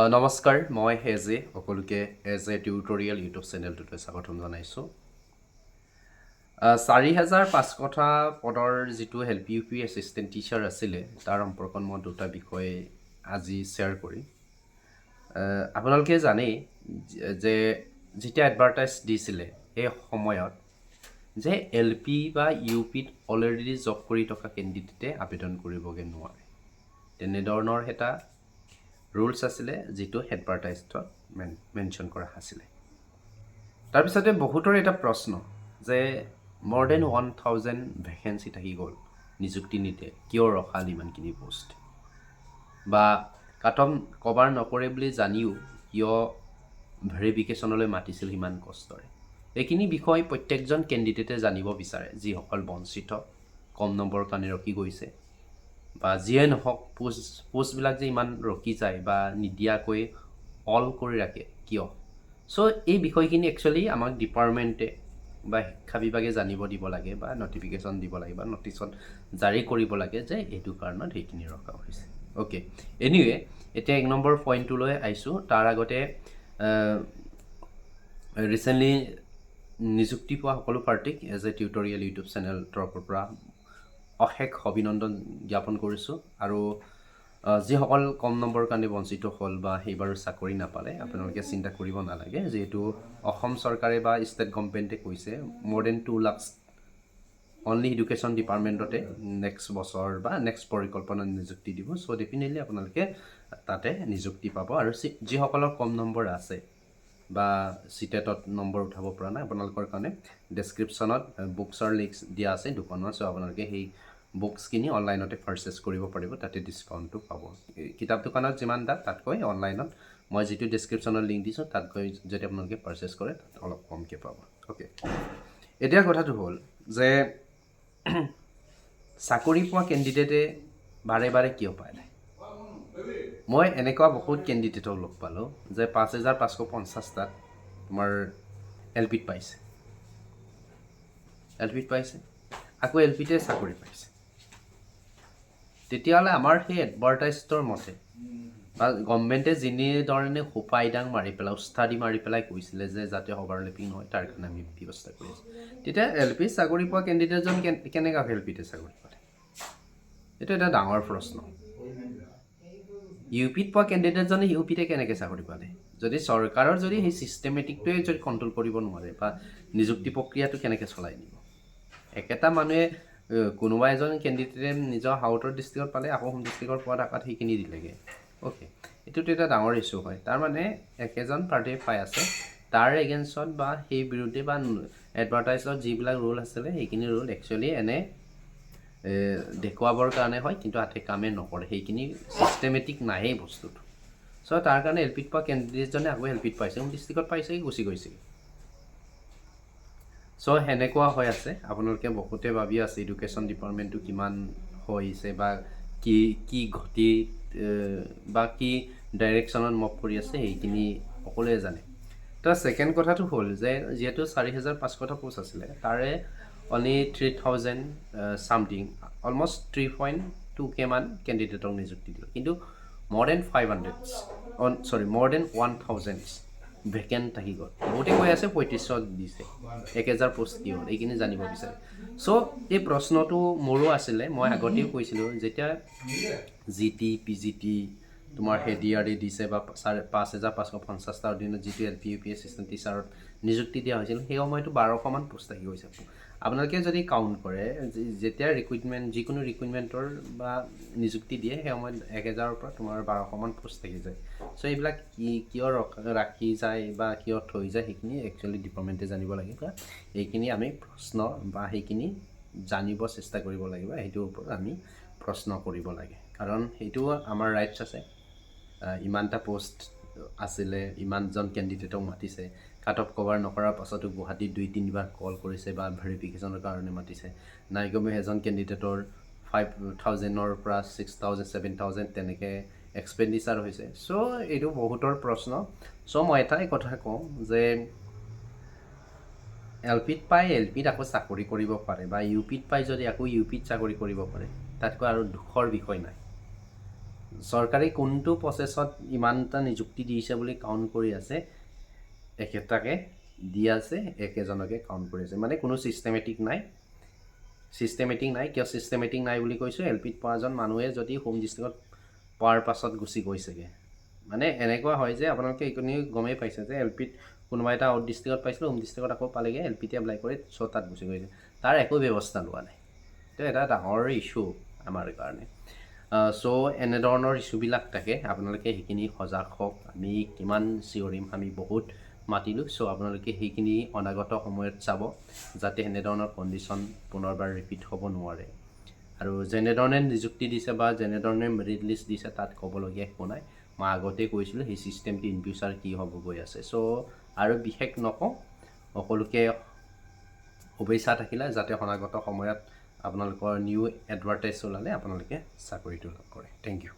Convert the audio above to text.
নমস্কাৰ, মই হেজে সকলোকে এজ এ টিউটৰিয়েল ইউটিউব চেনেলটোলৈ স্বাগতম জনাইছোঁ। ৪,৫০০ পদৰ যিটো LP U P assistant teacher আছিলে তাৰ সম্পৰ্কত মই দুটা বিষয় আজি শ্বেয়াৰ কৰিম। আপোনালোকে জানেই যে যেতিয়া এডভাৰটাইজ দিছিলে সেই সময়ত যে এল পি বা ইউ পিত অলৰেডি জব কৰি থকা কেণ্ডিডেটে আবেদন কৰিবগৈ নোৱাৰে, তেনেধৰণৰ এটা ৰুলছ আছিলে যিটো এডভাৰটাইজত মেনশ্যন কৰা আছিলে। তাৰপিছতে বহুতৰ এটা প্ৰশ্ন যে more than 1,000 ভেকেঞ্চি থাকি গ'ল, নিযুক্তি নিদিয়ে, কিয় ৰখাল ইমানখিনি পোষ্ট, বা কাটন কভাৰ নকৰে বুলি জানিও কিয় ভেৰিফিকেশ্যনলৈ মাতিছিল সিমান কষ্টৰে। এইখিনি বিষয় প্ৰত্যেকজন কেণ্ডিডেটে জানিব বিচাৰে, যিসকল বঞ্চিত, কম নম্বৰৰ কাৰণে ৰখি গৈছে, বা যিয়ে নহওক পোষ্টবিলাক যে ইমান ৰখি যায় বা নিদিয়াকৈ অল কৰি ৰাখে কিয়। চ' এই বিষয়খিনি একচুৱেলি আমাক ডিপাৰ্টমেণ্টে বা শিক্ষা বিভাগে জানিব দিব লাগে, বা নটিফিকেশ্যন দিব লাগে, বা নটিচত জাৰি কৰিব লাগে যে এইটো কাৰণত সেইখিনি ৰখা হৈছে। অ'কে, এনিৱে এতিয়া 1 নম্বৰ পইণ্টটোলৈ আহিছোঁ। তাৰ আগতে ৰিচেণ্টলি নিযুক্তি পোৱা সকলো পাৰ্টিক edge a tutorial YouTube channel তৰফৰ পৰা অশেষ অভিনন্দন জ্ঞাপন কৰিছোঁ। আৰু যিসকল কম নম্বৰৰ কাৰণে বঞ্চিত হ'ল বা সেইবাৰো চাকৰি নাপালে, আপোনালোকে চিন্তা কৰিব নালাগে, যিহেতু অসম চৰকাৰে বা ষ্টেট গভৰ্ণমেণ্টে কৈছে more than 2 lakh only education ডিপাৰ্টমেণ্টতে নেক্সট বছৰ বা নেক্সট পৰিকল্পনাত নিযুক্তি দিব। চ' ডেফিনেটলি আপোনালোকে তাতে নিযুক্তি পাব। আৰু যিসকলৰ কম নম্বৰ আছে বা চিটেটত নম্বৰ উঠাব পৰা নাই, আপোনালোকৰ কাৰণে ডেছক্ৰিপশ্যনত বুকছৰ লিংক দিয়া আছে দুখনমান। চ' আপোনালোকে সেই বুকছখিনি অনলাইনতে পাৰ্চেছ কৰিব পাৰিব, তাতে ডিছকাউণ্টটো পাব। কিতাপ দোকানত যিমান দাম তাতকৈ অনলাইনত মই যিটো ডেছক্ৰিপশ্যনত লিংক দিছোঁ তাতকৈ যদি আপোনালোকে পাৰ্চেছ কৰে তাত অলপ কমকৈ পাব। অ'কে, এতিয়া কথাটো হ'ল যে চাকৰি পোৱা কেণ্ডিডেটে বাৰে বাৰে কিয় পায় নাই। মই এনেকুৱা বহুত কেণ্ডিডেটক লগ পালোঁ যে 5,550টাত তোমাৰ এল পিত পাইছে, আকৌ এল পিতে চাকৰি পাইছে। তেতিয়াহ'লে আমাৰ সেই এডভাৰটাইজৰ মতে বা গভৰ্ণমেণ্টে যেনেধৰণে সোপাইডাং মাৰি পেলাই, উস্তাদি মাৰি পেলাই কৈছিলে যে যাতে অভাৰলেপিং নহয় তাৰ কাৰণে আমি ব্যৱস্থা কৰি আছোঁ, তেতিয়া এল পিত চাকৰি পোৱা কেণ্ডিডেটজন কেনেকৈ এল পিতে চাকৰি পালে? এইটো এটা ডাঙৰ প্ৰশ্ন। ইউ পিত পোৱা কেণ্ডিডেটজনে ইউ পিতে কেনেকৈ চাকৰি পালে? যদি চৰকাৰৰ যদি সেই ছিষ্টেমেটিকটোৱে যদি কণ্ট্ৰল কৰিব নোৱাৰে, বা নিযুক্তি প্ৰক্ৰিয়াটো কেনেকৈ চলাই নিব? একেটা মানুহে কোনোবা এজন কেণ্ডিডেটে নিজৰ সাউথৰ ডিষ্ট্ৰিক্টত পালে, আকৌ হোম ডিষ্ট্ৰিক্টৰ পোৱা টকাত সেইখিনি দিলেগৈ। অ'কে, এইটোতো এটা ডাঙৰ ইছ্যু হয়। তাৰমানে একেজন পাৰ্টিয়ে পাই আছে, তাৰ এগেইনষ্টত বা সেই বিৰুদ্ধে বা এডভাৰটাইজত যিবিলাক ৰুল আছিলে সেইখিনি ৰুল একচুৱেলি এনে দেখুৱাবৰ কাৰণে হয়, কিন্তু হাতে কামে নকৰে, সেইখিনি ছিষ্টেমেটিক নাহেই বস্তুটো। চ' তাৰ কাৰণে এল পিত পোৱা কেণ্ডিডেটজনে আকৌ এল পিত পাইছে, হোম ডিষ্ট্ৰিক্টত পাইছেগৈ, গুচি গৈছেগৈ। চ' সেনেকুৱা হৈ আছে। আপোনালোকে বহুতে ভাবি আছে এডুকেশ্যন ডিপাৰ্টমেণ্টটো কিমান হৈছে, বা কি ঘটি বা কি ডাইৰেকশ্যনত মুভ কৰি আছে, সেইখিনি সকলোৱে জানে। তো ছেকেণ্ড কথাটো হ'ল যে যিহেতু 4,500টা পোষ্ট আছিলে, তাৰে অনলি 3,000 ছামথিং, অলমষ্ট 3.2K মান কেণ্ডিডেটক নিযুক্তি দিলে, কিন্তু more than 1,000 ভেকেণ্ট থাকি গ'ল। বহুতে কৈ আছে 3500 দিছে, 1,000 পোষ্ট কি হ'ল, এইখিনি জানিব বিচাৰে। চ' এই প্ৰশ্নটো মোৰো আছিলে, মই আগতেও কৈছিলোঁ যেতিয়া GT PGT তোমাৰ হেডিয়াৰে দিছে, বা 5,550টাৰ অধীনত যিটো L P U P assistant টিচাৰত নিযুক্তি দিয়া হৈছিল, সেই সময়তো 1200 মান পোষ্ট থাকি গৈছে। আপোনালোকে যদি কাউণ্ট কৰে, যেতিয়া ৰিক্ৰুইটমেণ্ট যিকোনো ৰিক্ৰুইটমেণ্টৰ বা নিযুক্তি দিয়ে, সেই সময়ত 1,000ৰ পৰা তোমাৰ 1200 মান পোষ্ট থাকি যায়। চ' এইবিলাক কিয় ৰাখি যায় বা কিয় থৈ যায়, সেইখিনি একচুৱেলি ডিপাৰ্টমেণ্টে জানিব লাগিব। এইখিনি আমি প্ৰশ্ন বা সেইখিনি জানিব চেষ্টা কৰিব লাগিব, সেইটোৰ ওপৰত আমি প্ৰশ্ন কৰিব লাগে, কাৰণ সেইটো আমাৰ ৰাইটছ আছে। ইমানটা পোষ্ট আছিলে, ইমানজন কেণ্ডিডেটক মাতিছে, কাট অফ কভাৰ নকৰাৰ পাছতো গুৱাহাটীত 2-3বাৰ কল কৰিছে বা ভেৰিফিকেশ্যনৰ কাৰণে মাতিছে, নাইকমেও এজন কেণ্ডিডেটৰ 5,000ৰ পৰা 6,000 7,000 তেনেকৈ এক্সপেণ্ডিচাৰ হৈছে। চ' এইটো বহুতৰ প্ৰশ্ন। চ' মই এটাই কথা কওঁ যে এল পিত পাই এল পিত আকৌ চাকৰি কৰিব পাৰে, বা ইউ পিত পাই যদি আকৌ ইউ পিত চাকৰি কৰিব পাৰে, তাতকৈ আৰু দুখৰ বিষয় নাই। চৰকাৰে কোনটো প্ৰচেছত ইমানটা নিযুক্তি দিছে বুলি কাউণ্ট কৰি আছে, একেটাকে দি আছে, একেজনকে কাউণ্ট কৰি আছে, মানে কোনো ছিষ্টেমেটিক নাই। কিয় ছিষ্টেমেটিক নাই বুলি কৈছোঁ, এল পিত পোৱাজন মানুহে যদি হোম ডিষ্ট্ৰিক্টত পোৱাৰ পাছত গুচি গৈছেগৈ, মানে এনেকুৱা হয় যে আপোনালোকে এইখিনি গমেই পাইছে যে এল পিত কোনোবা এটা আউট ডিষ্ট্ৰিক্টত পাইছিলোঁ, হোম ডিষ্ট্ৰিক্টত আকৌ পালেগৈ, এল পিতে এপ্লাই কৰি তাত গুচি গৈছে, তাৰ একো ব্যৱস্থা লোৱা নাই। এইটো এটা ডাঙৰ ইছ্যু আমাৰ কাৰণে। চ' এনেধৰণৰ ইছ্যুবিলাক থাকে, আপোনালোকে সেইখিনি সজাগ হওক। আমি কিমান চিঞৰিম, আমি বহুত মাতিলোঁ। চ' আপোনালোকে সেইখিনি অনাগত সময়ত চাব, যাতে এনেধৰণৰ কণ্ডিশ্যন পুনৰবাৰ ৰিপিট হ'ব নোৱাৰে। আৰু যেনেধৰণে নিযুক্তি দিছে বা যেনেধৰণে মেৰিট লিষ্ট দিছে, তাত ক'বলগীয়া একো নাই। মই আগতেই কৈছিলোঁ সেই ছিষ্টেমটো ইন ফিউচাৰ কি হ'ব গৈ আছে। চ' আৰু বিশেষ নকওঁ, সকলোকে শুভেচ্ছা থাকিলে যাতে অনাগত সময়ত আপোনালোকৰ নিউ এডভাৰটাইজ ওলালে আপোনালোকে চাকৰিটো লাভ কৰে। Thank U.